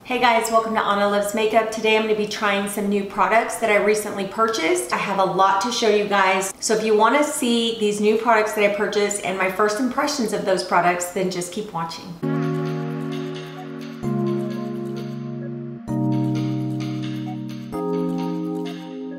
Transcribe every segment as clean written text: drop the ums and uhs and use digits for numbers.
Hey guys, welcome to Annalvsmakeup. Today I'm going to be trying some new products that I recently purchased. I have a lot to show you guys. So if you want to see these new products that I purchased and my first impressions of those products, then just keep watching.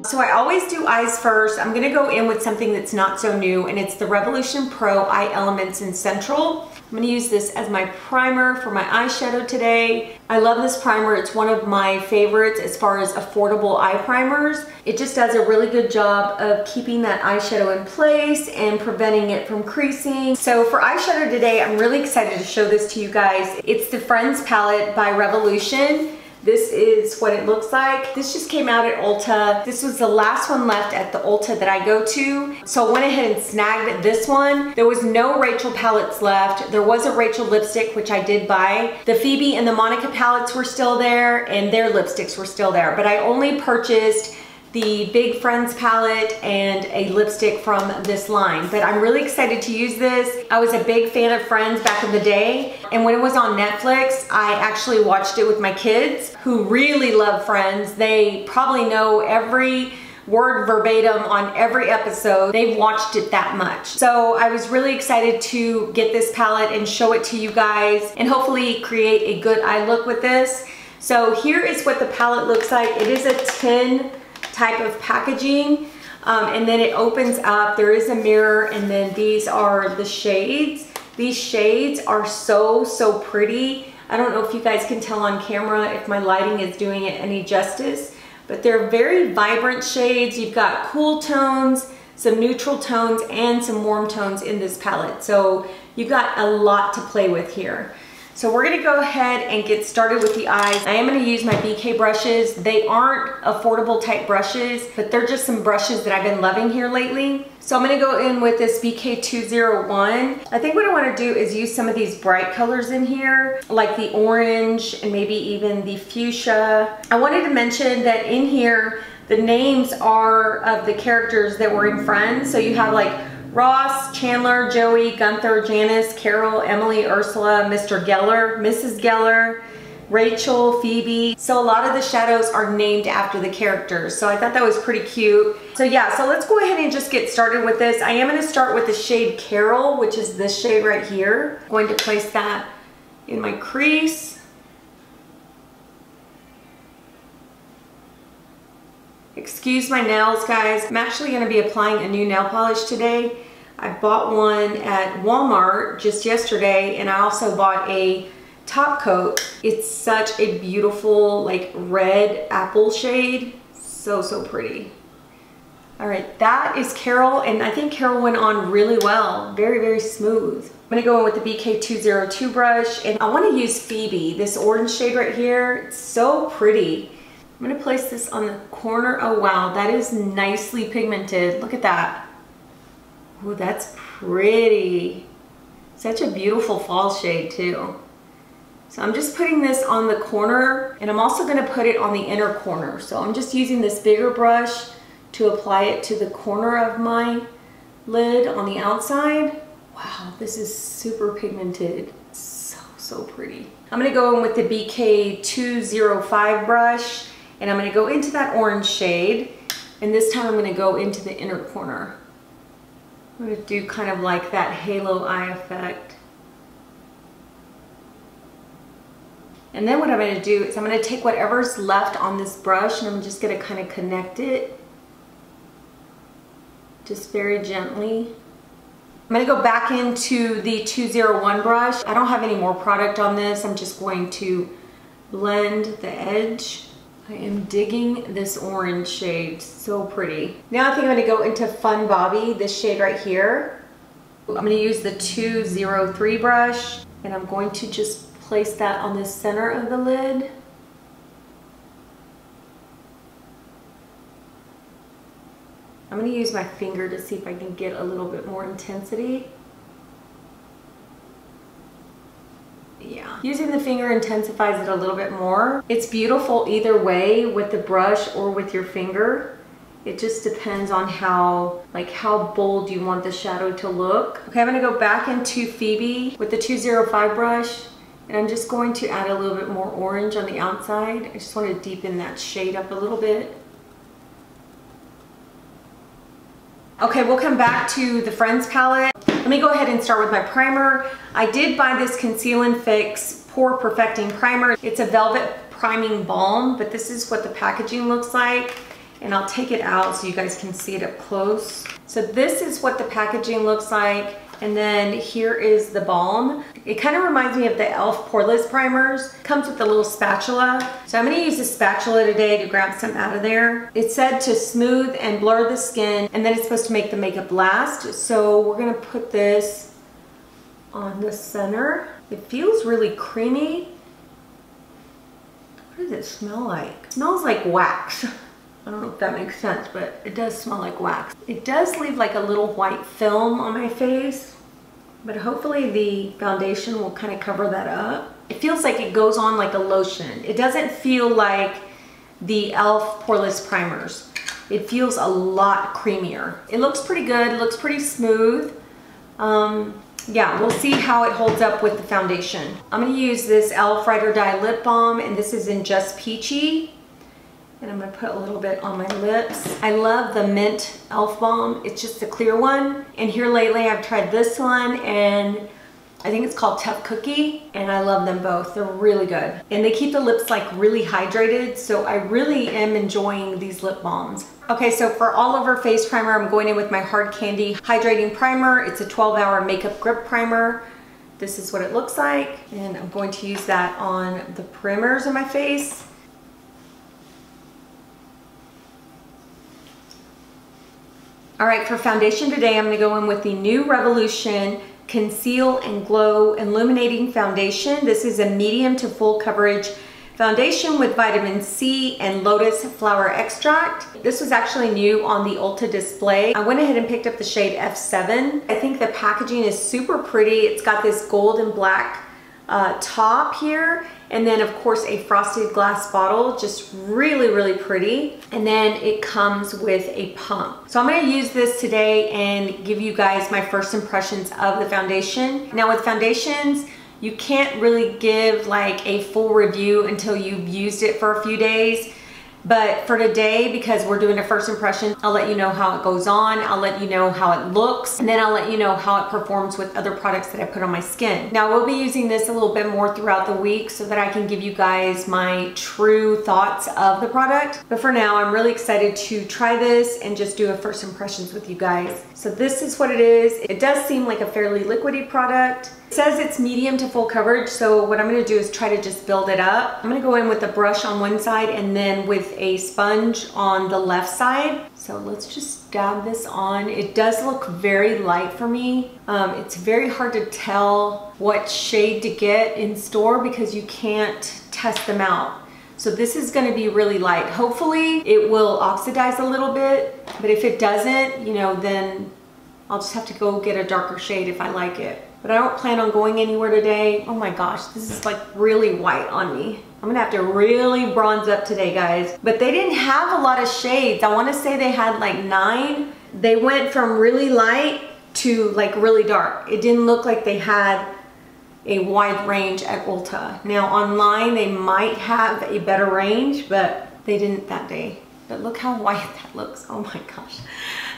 So I always do eyes first. I'm going to go in with something that's not so new, and it's the Revolution Pro Eye Elements in Central. I'm going to use this as my primer for my eyeshadow today. I love this primer. It's one of my favorites as far as affordable eye primers. It just does a really good job of keeping that eyeshadow in place and preventing it from creasing. So for eyeshadow today, I'm really excited to show this to you guys. It's the Friends palette by Revolution. This is what it looks like. This just came out at Ulta. This was the last one left at the Ulta that I go to. So I went ahead and snagged this one. There was no Rachel palettes left. There was a Rachel lipstick, which I did buy. The Phoebe and the Monica palettes were still there, and their lipsticks were still there. But I only purchased the Big Friends palette and a lipstick from this line. But I'm really excited to use this. I was a big fan of Friends back in the day, and when it was on Netflix, I actually watched it with my kids who really love Friends. They probably know every word verbatim on every episode. They've watched it that much. So I was really excited to get this palette and show it to you guys and hopefully create a good eye look with this. So here is what the palette looks like. It is a tin type of packaging, and then it opens up. There is a mirror, and then these are the shades. These shades are so pretty. I don't know if you guys can tell on camera if my lighting is doing it any justice, but they're very vibrant shades. You've got cool tones, some neutral tones, and some warm tones in this palette. So you've got a lot to play with here. So we're gonna go ahead and get started with the eyes. I am gonna use my BK brushes. They aren't affordable type brushes, but they're just some brushes that I've been loving here lately. So I'm gonna go in with this BK 201. I think what I wanna do is use some of these bright colors in here, like the orange and maybe even the fuchsia. I wanted to mention that in here, the names are of the characters that were in Friends. So you have like Ross, Chandler, Joey, Gunther, Janice, Carol, Emily, Ursula, Mr. Geller, Mrs. Geller, Rachel, Phoebe. So a lot of the shadows are named after the characters. So I thought that was pretty cute. So yeah, so let's go ahead and just get started with this. I am going to start with the shade Carol, which is this shade right here. I'm going to place that in my crease. Excuse my nails, guys. I'm actually going to be applying a new nail polish today. I bought one at Walmart just yesterday, and I also bought a top coat. It's such a beautiful like red apple shade. So pretty. All right, that is Carol, and I think Carol went on really well. Very smooth. I'm gonna go in with the BK 202 brush, and I want to use Phoebe, this orange shade right here. It's so pretty. I'm gonna place this on the corner. Oh wow, that is nicely pigmented. Look at that. Oh, that's pretty. Such a beautiful fall shade too. So I'm just putting this on the corner, and I'm also gonna put it on the inner corner. So I'm just using this bigger brush to apply it to the corner of my lid on the outside. Wow, this is super pigmented. So pretty. I'm gonna go in with the BK 205 brush, and I'm going to go into that orange shade, and this time I'm going to go into the inner corner. I'm going to do kind of like that halo eye effect. And then what I'm going to do is I'm going to take whatever's left on this brush, and I'm just going to kind of connect it just very gently. I'm going to go back into the 201 brush. I don't have any more product on this. I'm just going to blend the edge. I am digging this orange shade, so pretty. Now I think I'm gonna go into Fun Bobby, this shade right here. I'm gonna use the 203 brush, and I'm going to just place that on the center of the lid. I'm gonna use my finger to see if I can get a little bit more intensity. Yeah, using the finger intensifies it a little bit more. It's beautiful either way, with the brush or with your finger. It just depends on how bold you want the shadow to look. Okay, I'm gonna go back into Phoebe with the 205 brush, And I'm just going to add a little bit more orange on the outside. I just want to deepen that shade up a little bit. Okay, we'll come back to the Friends palette. Let me go ahead and start with my primer. I did buy this Conceal and Fix Pore Perfecting Primer. It's a velvet priming balm, but this is what the packaging looks like. And I'll take it out so you guys can see it up close. So this is what the packaging looks like. And then here is the balm. It kind of reminds me of the e.l.f. Poreless primers. Comes with a little spatula. So I'm going to use a spatula today to grab some out of there. It said to smooth and blur the skin, and then it's supposed to make the makeup last. So we're going to put this on the center. It feels really creamy. What does it smell like? It smells like wax. I don't know if that makes sense, but it does smell like wax. It does leave like a little white film on my face, but hopefully the foundation will kind of cover that up. It feels like it goes on like a lotion. It doesn't feel like the e.l.f. Poreless primers. It feels a lot creamier. It looks pretty good. It looks pretty smooth. Yeah, we'll see how it holds up with the foundation. I'm going to use this e.l.f. Ride or Die lip balm, and this is in Just Peachy. And I'm going to put a little bit on my lips. I love the mint e.l.f. balm. It's just a clear one. And here lately I've tried this one, and I think it's called Tough Cookie, and I love them both. They're really good. And they keep the lips like really hydrated, so I really am enjoying these lip balms. Okay, so for all over face primer, I'm going in with my Hard Candy Hydrating Primer. It's a 12-hour makeup grip primer. This is what it looks like, and I'm going to use that on the perimeters of my face. All right, for foundation today, I'm going to go in with the new Revolution Conceal and Glow Illuminating Foundation. This is a medium to full coverage foundation with vitamin C and lotus flower extract. This was actually new on the Ulta display. I went ahead and picked up the shade F7. I think the packaging is super pretty. It's got this gold and black top here, and then of course a frosted glass bottle, just really, really pretty. And then it comes with a pump. So I'm going to use this today and give you guys my first impressions of the foundation. Now with foundations, you can't really give like a full review until you've used it for a few days. But for today, because we're doing a first impression, I'll let you know how it goes on, I'll let you know how it looks, and then I'll let you know how it performs with other products that I put on my skin. Now, we'll be using this a little bit more throughout the week so that I can give you guys my true thoughts of the product. But for now, I'm really excited to try this and just do a first impressions with you guys. So this is what it is. It does seem like a fairly liquidy product. It says it's medium to full coverage, so what I'm going to do is try to just build it up. I'm going to go in with a brush on one side and then with a sponge on the left side. So let's just dab this on. It does look very light for me. It's very hard to tell what shade to get in store because you can't test them out. So this is going to be really light. Hopefully it will oxidize a little bit, but if it doesn't, you know, then I'll just have to go get a darker shade if I like it. But I don't plan on going anywhere today. Oh my gosh, this is like really white on me. I'm gonna have to really bronze up today, guys. But they didn't have a lot of shades. I wanna say they had like 9. They went from really light to like really dark. It didn't look like they had a wide range at Ulta. Now online, they might have a better range, but they didn't that day. But look how white that looks. Oh my gosh.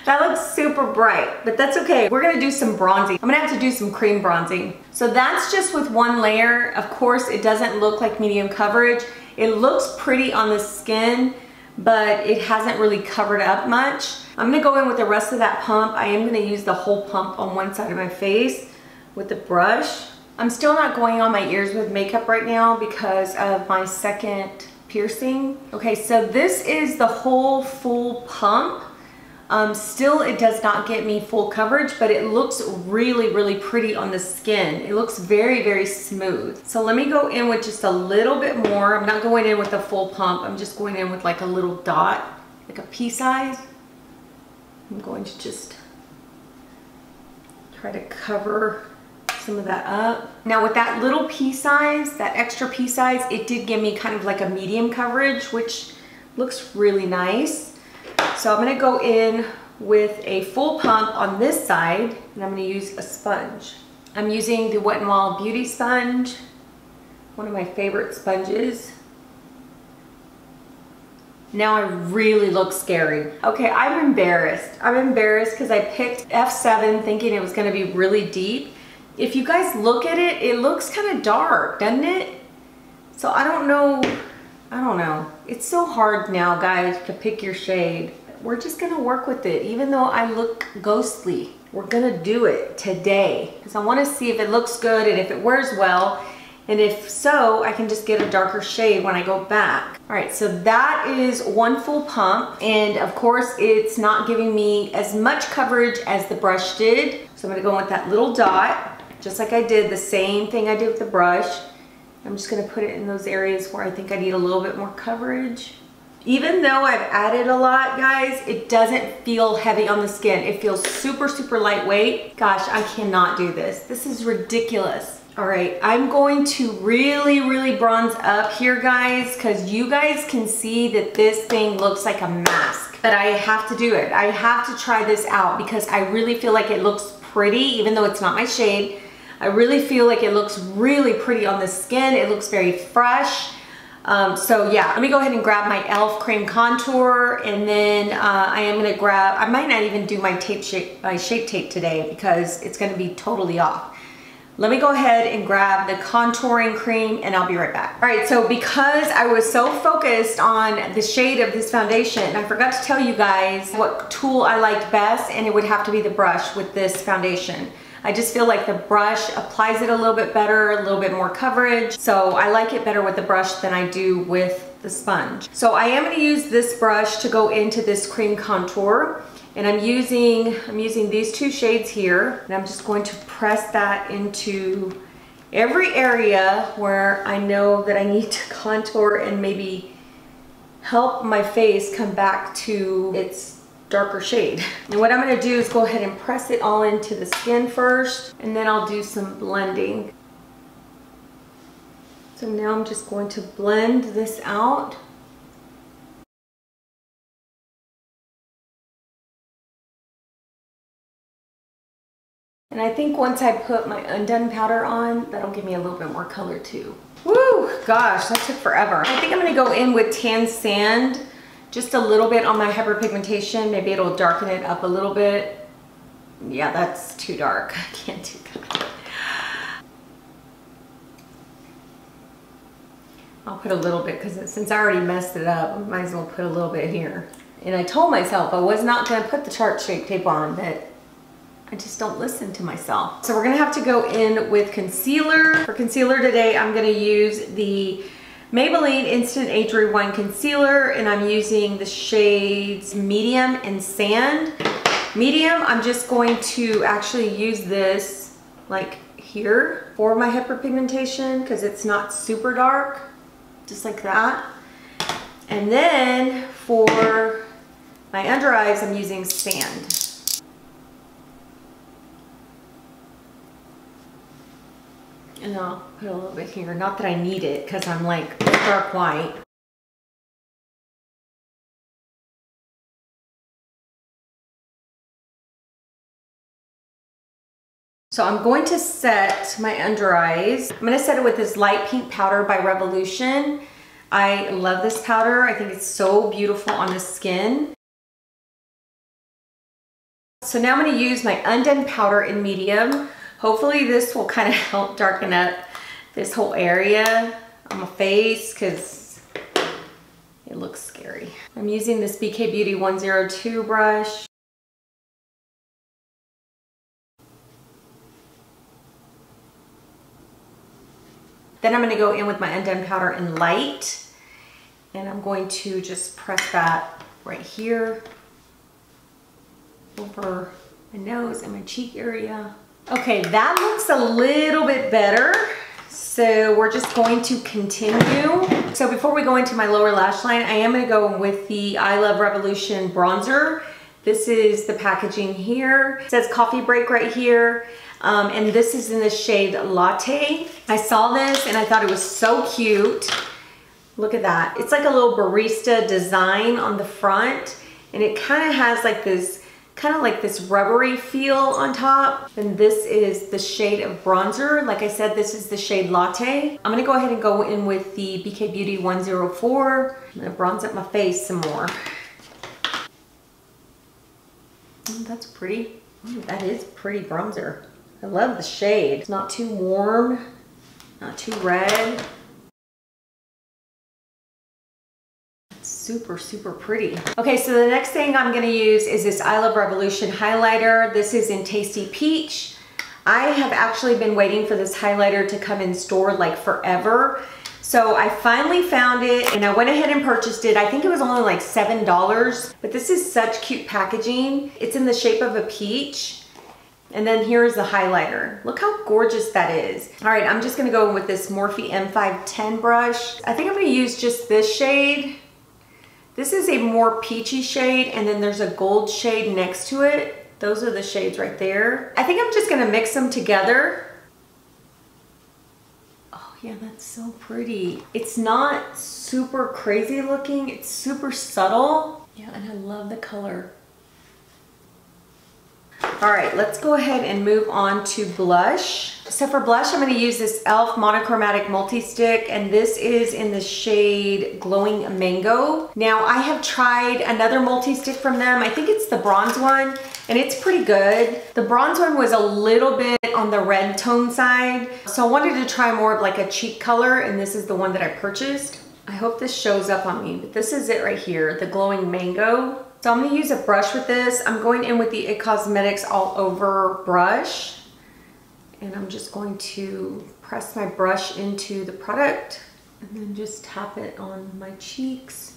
That looks super bright, but that's okay. We're gonna do some bronzing. I'm gonna have to do some cream bronzing. So that's just with one layer. Of course, it doesn't look like medium coverage. It looks pretty on the skin, but it hasn't really covered up much. I'm gonna go in with the rest of that pump. I am gonna use the whole pump on one side of my face with the brush. I'm still not going on my ears with makeup right now because of my second piercing. Okay, so this is the whole full pump. Still, it does not get me full coverage, but it looks really, really pretty on the skin. It looks very, very smooth. So let me go in with just a little bit more. I'm not going in with a full pump. I'm just going in with like a little dot, like a pea size. I'm going to just try to cover some of that up. Now with that little pea size, that extra pea size, it did give me kind of like a medium coverage, which looks really nice. So I'm gonna go in with a full pump on this side, and I'm gonna use a sponge. I'm using the Wet n Wild Beauty Sponge, one of my favorite sponges. Now I really look scary. Okay, I'm embarrassed. I'm embarrassed because I picked F7 thinking it was gonna be really deep. If you guys look at it, it looks kind of dark, doesn't it? So I don't know. It's so hard now, guys, to pick your shade. We're just gonna work with it. Even though I look ghostly, we're gonna do it today. Because I wanna see if it looks good and if it wears well. And if so, I can just get a darker shade when I go back. All right, so that is one full pump. And of course, it's not giving me as much coverage as the brush did. So I'm gonna go in with that little dot, just like I did, the same thing I did with the brush. I'm just gonna put it in those areas where I think I need a little bit more coverage. Even though I've added a lot, guys, it doesn't feel heavy on the skin. It feels super, super lightweight. Gosh, I cannot do this. This is ridiculous. All right, I'm going to really, really bronze up here, guys, because you guys can see that this thing looks like a mask. But I have to do it. I have to try this out because I really feel like it looks pretty, even though it's not my shade. I really feel like it looks really pretty on the skin. It looks very fresh. So yeah, let me go ahead and grab my e.l.f. cream contour, and then I am gonna grab, I might not even do my shape tape today because it's gonna be totally off. Let me go ahead and grab the contouring cream and I'll be right back. All right, so because I was so focused on the shade of this foundation, I forgot to tell you guys what tool I liked best, and it would have to be the brush with this foundation. I just feel like the brush applies it a little bit better, a little bit more coverage. So I like it better with the brush than I do with the sponge. So I am gonna use this brush to go into this cream contour. And I'm using these two shades here. And I'm just going to press that into every area where I know that I need to contour and maybe help my face come back to its darker shade. And what I'm gonna do is go ahead and press it all into the skin first, and then I'll do some blending. So now I'm just going to blend this out. And I think once I put my Undone powder on, that'll give me a little bit more color too. Woo, gosh, that took forever. I think I'm gonna go in with tan sand, just a little bit on my hyperpigmentation. Maybe it'll darken it up a little bit. Yeah, that's too dark. I can't do that. I'll put a little bit because since I already messed it up, I might as well put a little bit here. And I told myself I was not gonna put the Tarte Shape Tape on, but I just don't listen to myself. So we're gonna have to go in with concealer. For concealer today, I'm gonna use the Maybelline Instant Age Rewind Concealer, and I'm using the shades Medium and Sand. Medium, I'm just going to actually use this like here for my hyperpigmentation because it's not super dark, just like that. And then for my under eyes, I'm using Sand. And I'll put a little bit here. Not that I need it because I'm like dark white. So I'm going to set my under eyes. I'm going to set it with this light pink powder by Revolution. I love this powder. I think it's so beautiful on the skin. So now I'm going to use my Undone powder in medium. Hopefully this will kind of help darken up this whole area on my face because it looks scary. I'm using this BK Beauty 102 brush. Then I'm going to go in with my Undone powder in light, and I'm going to just press that right here over my nose and my cheek area. Okay, that looks a little bit better. So we're just going to continue. So before we go into my lower lash line, I am gonna go with the I Love Revolution bronzer. This is the packaging here. It says coffee break right here. And this is in the shade Latte. I saw this and I thought it was so cute. Look at that. It's like a little barista design on the front, and it kind of has like this kind of like this rubbery feel on top. And this is the shade of bronzer. Like I said, this is the shade Latte. I'm gonna go ahead and go in with the BK Beauty 104. I'm gonna bronze up my face some more. Oh, that's pretty. Oh, that is pretty bronzer. I love the shade. It's not too warm, not too red. Super, super pretty. Okay, so the next thing I'm gonna use is this I Love Revolution highlighter. This is in Tasty Peach. I have actually been waiting for this highlighter to come in store like forever. So I finally found it and I went ahead and purchased it. I think it was only like $7, but this is such cute packaging. It's in the shape of a peach. And then here's the highlighter. Look how gorgeous that is. All right, I'm just gonna go in with this Morphe M510 brush. I think I'm gonna use just this shade. This is a more peachy shade, and then there's a gold shade next to it. Those are the shades right there. I think I'm just gonna mix them together. Oh yeah, that's so pretty. It's not super crazy looking, it's super subtle. Yeah, and I love the color. All right, let's go ahead and move on to blush. So for blush, I'm gonna use this e.l.f. monochromatic multi-stick, and this is in the shade Glowing Mango. Now, I have tried another multi-stick from them. I think it's the bronze one, and it's pretty good. The bronze one was a little bit on the red tone side, so I wanted to try more of like a cheek color, and this is the one that I purchased. I hope this shows up on me, but this is it right here, the Glowing Mango. So I'm gonna use a brush with this. I'm going in with the It Cosmetics All Over brush. And I'm just going to press my brush into the product and then just tap it on my cheeks.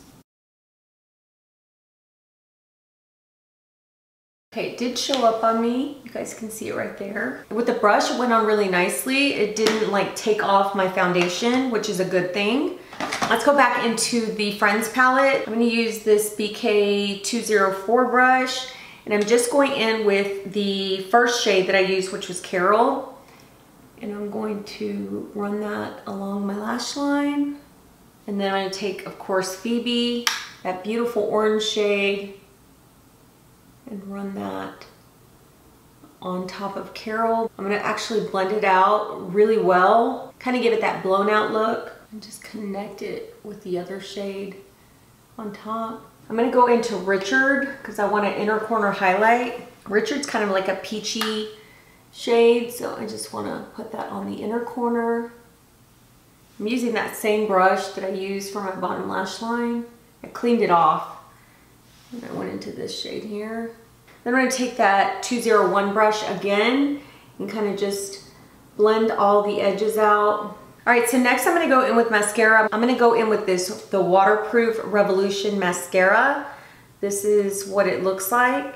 Okay, it did show up on me. You guys can see it right there. With the brush, it went on really nicely. It didn't like take off my foundation, which is a good thing. Let's go back into the Friends palette. I'm gonna use this BK 204 brush, and I'm just going in with the first shade that I used, which was Carol. And I'm going to run that along my lash line. And then I'm gonna take, of course, Phoebe, that beautiful orange shade, and run that on top of Carol. I'm gonna actually blend it out really well, kind of give it that blown out look, and just connect it with the other shade on top. I'm gonna go into Richard because I want an inner corner highlight. Richard's kind of like a peachy shade, so I just wanna put that on the inner corner. I'm using that same brush that I used for my bottom lash line. I cleaned it off and I went into this shade here. Then I'm gonna take that 201 brush again and kind of just blend all the edges out. All right, so next I'm gonna go in with mascara. I'm gonna go in with the Waterproof Revolution Mascara. This is what it looks like.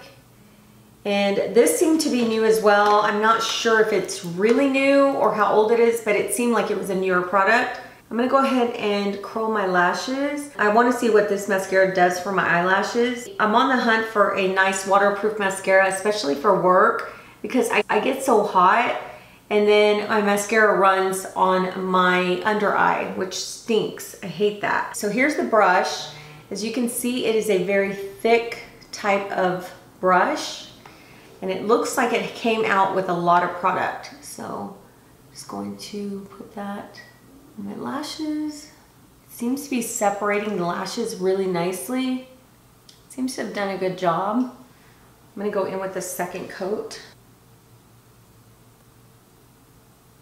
And this seemed to be new as well. I'm not sure if it's really new or how old it is, but it seemed like it was a newer product. I'm gonna go ahead and curl my lashes. I wanna see what this mascara does for my eyelashes. I'm on the hunt for a nice waterproof mascara, especially for work, because I get so hot. And then my mascara runs on my under eye, which stinks. I hate that. So here's the brush. As you can see, it is a very thick type of brush. And it looks like it came out with a lot of product. So I'm just going to put that on my lashes. It seems to be separating the lashes really nicely. It seems to have done a good job. I'm gonna go in with the second coat.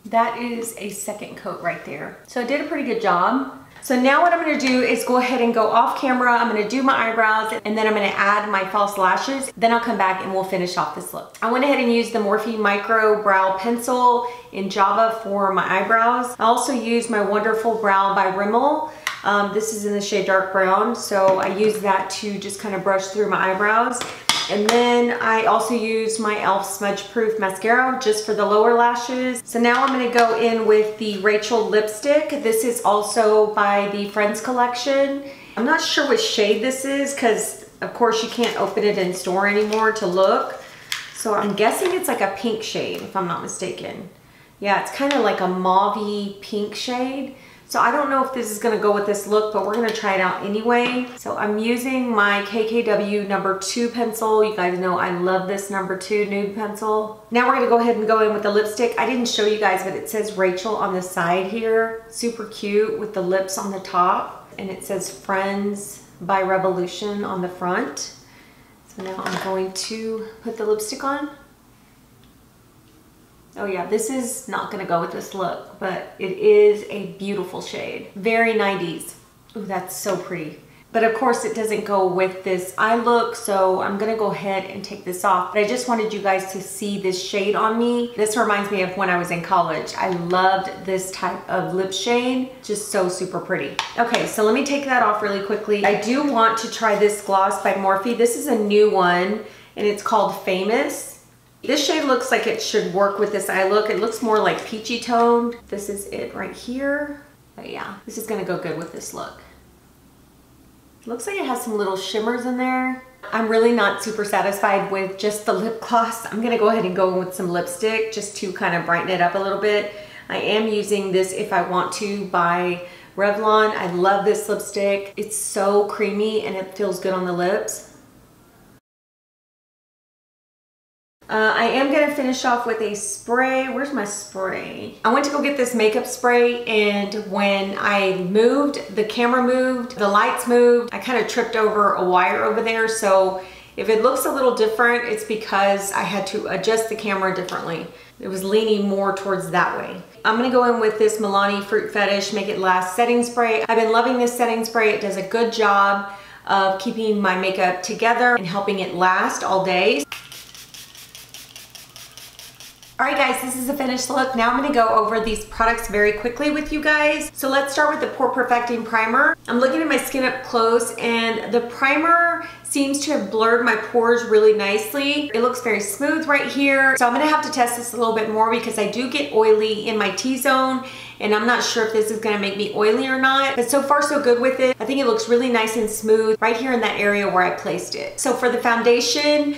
That is a second coat right there. So I did a pretty good job. So now what I'm gonna do is go ahead and go off camera. I'm gonna do my eyebrows and then I'm gonna add my false lashes. Then I'll come back and we'll finish off this look. I went ahead and used the Morphe Micro Brow Pencil in Java for my eyebrows. I also used my Wonderful Brow by Rimmel. This is in the shade dark brown. So I used that to just kind of brush through my eyebrows. And then I also used my e.l.f. Smudge Proof Mascara just for the lower lashes. So now I'm gonna go in with the Rachel lipstick. This is also by the Friends collection. I'm not sure what shade this is because of course you can't open it in store anymore to look. So I'm guessing it's like a pink shade if I'm not mistaken. Yeah, it's kind of like a mauve-y pink shade. So I don't know if this is gonna go with this look, but we're gonna try it out anyway. So I'm using my KKW number 2 pencil. You guys know I love this number 2 nude pencil. Now we're gonna go ahead and go in with the lipstick. I didn't show you guys, but it says Rachel on the side here. Super cute with the lips on the top. And it says Friends by Revolution on the front. So now I'm going to put the lipstick on. Oh yeah, this is not gonna go with this look, but it is a beautiful shade. Very 90s. Ooh, that's so pretty. But of course it doesn't go with this eye look, so I'm gonna go ahead and take this off. But I just wanted you guys to see this shade on me. This reminds me of when I was in college. I loved this type of lip shade. Just so super pretty. Okay, so let me take that off really quickly. I do want to try this gloss by Morphe. This is a new one, and it's called Famous. This shade looks like it should work with this eye look. It looks more like peachy toned. This is it right here. But yeah, this is gonna go good with this look. Looks like it has some little shimmers in there. I'm really not super satisfied with just the lip gloss. I'm gonna go ahead and go in with some lipstick just to kind of brighten it up a little bit. I am using this If I Want To by Revlon. I love this lipstick. It's so creamy and it feels good on the lips. I am gonna finish off with a spray. Where's my spray? I went to go get this makeup spray, and when I moved, the camera moved, the lights moved. I kind of tripped over a wire over there, so if it looks a little different, it's because I had to adjust the camera differently. It was leaning more towards that way. I'm gonna go in with this Milani Fruit Fetish Make It Last setting spray. I've been loving this setting spray. It does a good job of keeping my makeup together and helping it last all day. All right guys, this is a finished look. Now I'm gonna go over these products very quickly with you guys. So let's start with the Pore Perfecting Primer. I'm looking at my skin up close, and the primer seems to have blurred my pores really nicely. It looks very smooth right here. So I'm gonna have to test this a little bit more because I do get oily in my T-zone, and I'm not sure if this is gonna make me oily or not, but so far so good with it. I think it looks really nice and smooth right here in that area where I placed it. So for the foundation,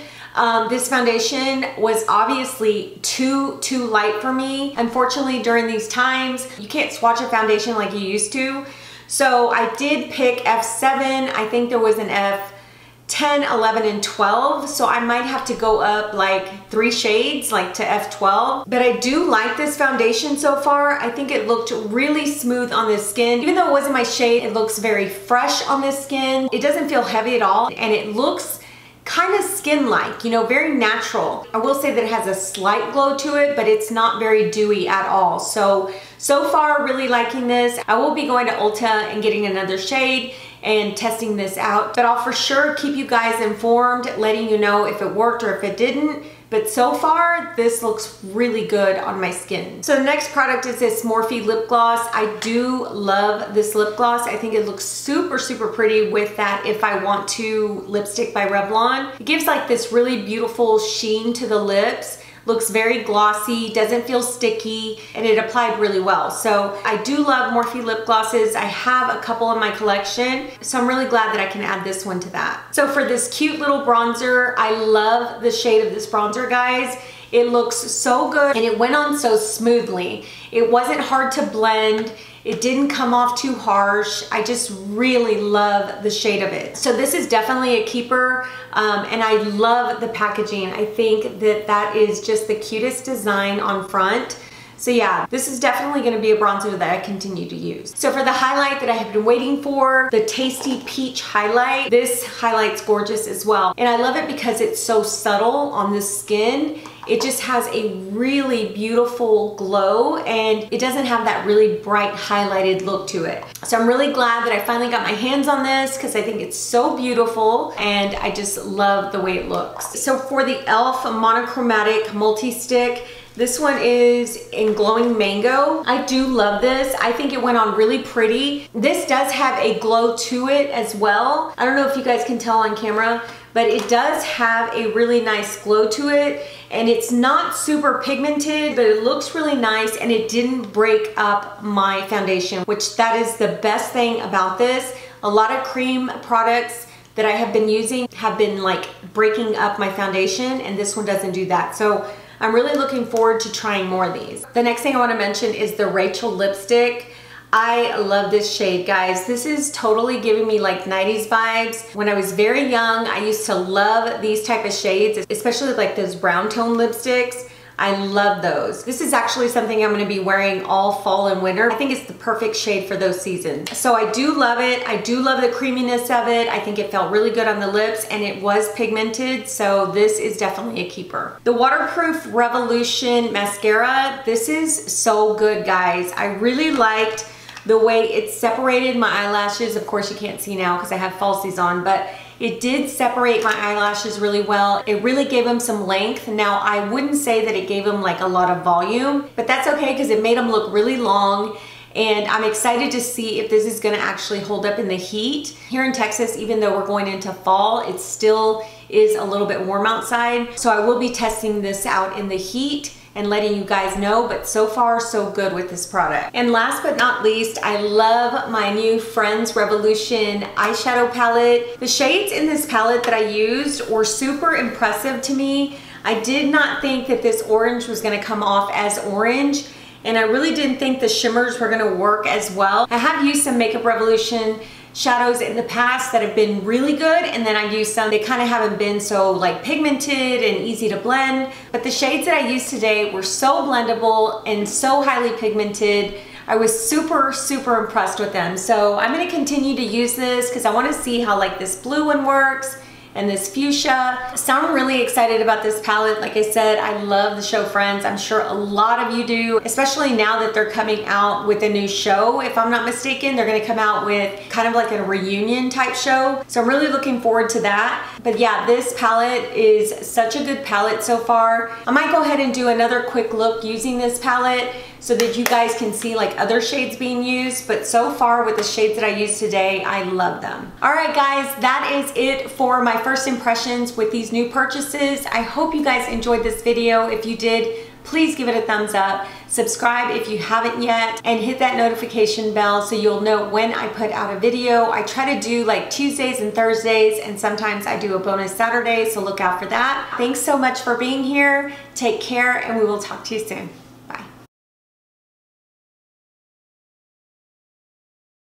this foundation was obviously too light for me. Unfortunately, during these times, you can't swatch a foundation like you used to. So I did pick F7. I think there was an F10, 11, and 12. So I might have to go up like 3 shades, like to F12. But I do like this foundation so far. I think it looked really smooth on this skin. Even though it wasn't my shade, it looks very fresh on this skin. It doesn't feel heavy at all, and it looks kind of skin-like, you know, very natural. I will say that it has a slight glow to it, but it's not very dewy at all. So far, really liking this. I will be going to Ulta and getting another shade and testing this out, but I'll for sure keep you guys informed, letting you know if it worked or if it didn't. But so far, this looks really good on my skin. So the next product is this Morphe lip gloss. I do love this lip gloss. I think it looks super, super pretty with that If I Want To lipstick by Revlon. It gives like this really beautiful sheen to the lips. Looks very glossy, doesn't feel sticky, and it applied really well. So I do love Morphe lip glosses. I have a couple in my collection, so I'm really glad that I can add this one to that. So for this cute little bronzer, I love the shade of this bronzer, guys. It looks so good, and it went on so smoothly. It wasn't hard to blend. It didn't come off too harsh. I just really love the shade of it. So this is definitely a keeper, and I love the packaging. I think that that is just the cutest design on front. So yeah, this is definitely gonna be a bronzer that I continue to use. So for the highlight that I have been waiting for, the Tasty Peach highlight, this highlight's gorgeous as well. And I love it because it's so subtle on the skin. It just has a really beautiful glow, and it doesn't have that really bright highlighted look to it. So I'm really glad that I finally got my hands on this because I think it's so beautiful, and I just love the way it looks. So for the e.l.f. Monochromatic Multi-Stick, this one is in Glowing Mango. I do love this. I think it went on really pretty. This does have a glow to it as well. I don't know if you guys can tell on camera, but it does have a really nice glow to it, and it's not super pigmented, but it looks really nice, and it didn't break up my foundation, which that is the best thing about this. A lot of cream products that I have been using have been like breaking up my foundation, and this one doesn't do that. So I'm really looking forward to trying more of these. The next thing I want to mention is the Rachel lipstick. I love this shade, guys. This is totally giving me like 90s vibes. When I was very young, I used to love these type of shades, especially like those brown tone lipsticks. I love those. This is actually something I'm gonna be wearing all fall and winter. I think it's the perfect shade for those seasons. So I do love it. I do love the creaminess of it. I think it felt really good on the lips and it was pigmented. So this is definitely a keeper. The Waterproof Revolution Mascara. This is so good, guys. I really liked the way it separated my eyelashes. Of course you can't see now because I have falsies on, but it did separate my eyelashes really well. It really gave them some length. Now, I wouldn't say that it gave them like a lot of volume, but that's okay because it made them look really long. And I'm excited to see if this is gonna actually hold up in the heat. Here in Texas, even though we're going into fall, it still is a little bit warm outside. So I will be testing this out in the heat and letting you guys know, but so far so good with this product. And last but not least, I love my new Friends Revolution eyeshadow palette. The shades in this palette that I used were super impressive to me. I did not think that this orange was gonna come off as orange, and I really didn't think the shimmers were gonna work as well. I have used some Makeup Revolution shadows in the past that have been really good, and then I used some, they kind of haven't been so like pigmented and easy to blend, but the shades that I used today were so blendable and so highly pigmented. I was super impressed with them. So I'm going to continue to use this because I want to see how like this blue one works and this fuchsia. So I'm really excited about this palette. Like I said, I love the show Friends. I'm sure a lot of you do, especially now that they're coming out with a new show. If I'm not mistaken, they're gonna come out with kind of like a reunion type show. So I'm really looking forward to that. But yeah, this palette is such a good palette so far. I might go ahead and do another quick look using this palette so that you guys can see like other shades being used. But so far with the shades that I used today, I love them. All right, guys, that is it for my first impressions with these new purchases. I hope you guys enjoyed this video. If you did, please give it a thumbs up. Subscribe if you haven't yet, and hit that notification bell so you'll know when I put out a video. I try to do like Tuesdays and Thursdays, and sometimes I do a bonus Saturday, so look out for that. Thanks so much for being here. Take care, and we will talk to you soon.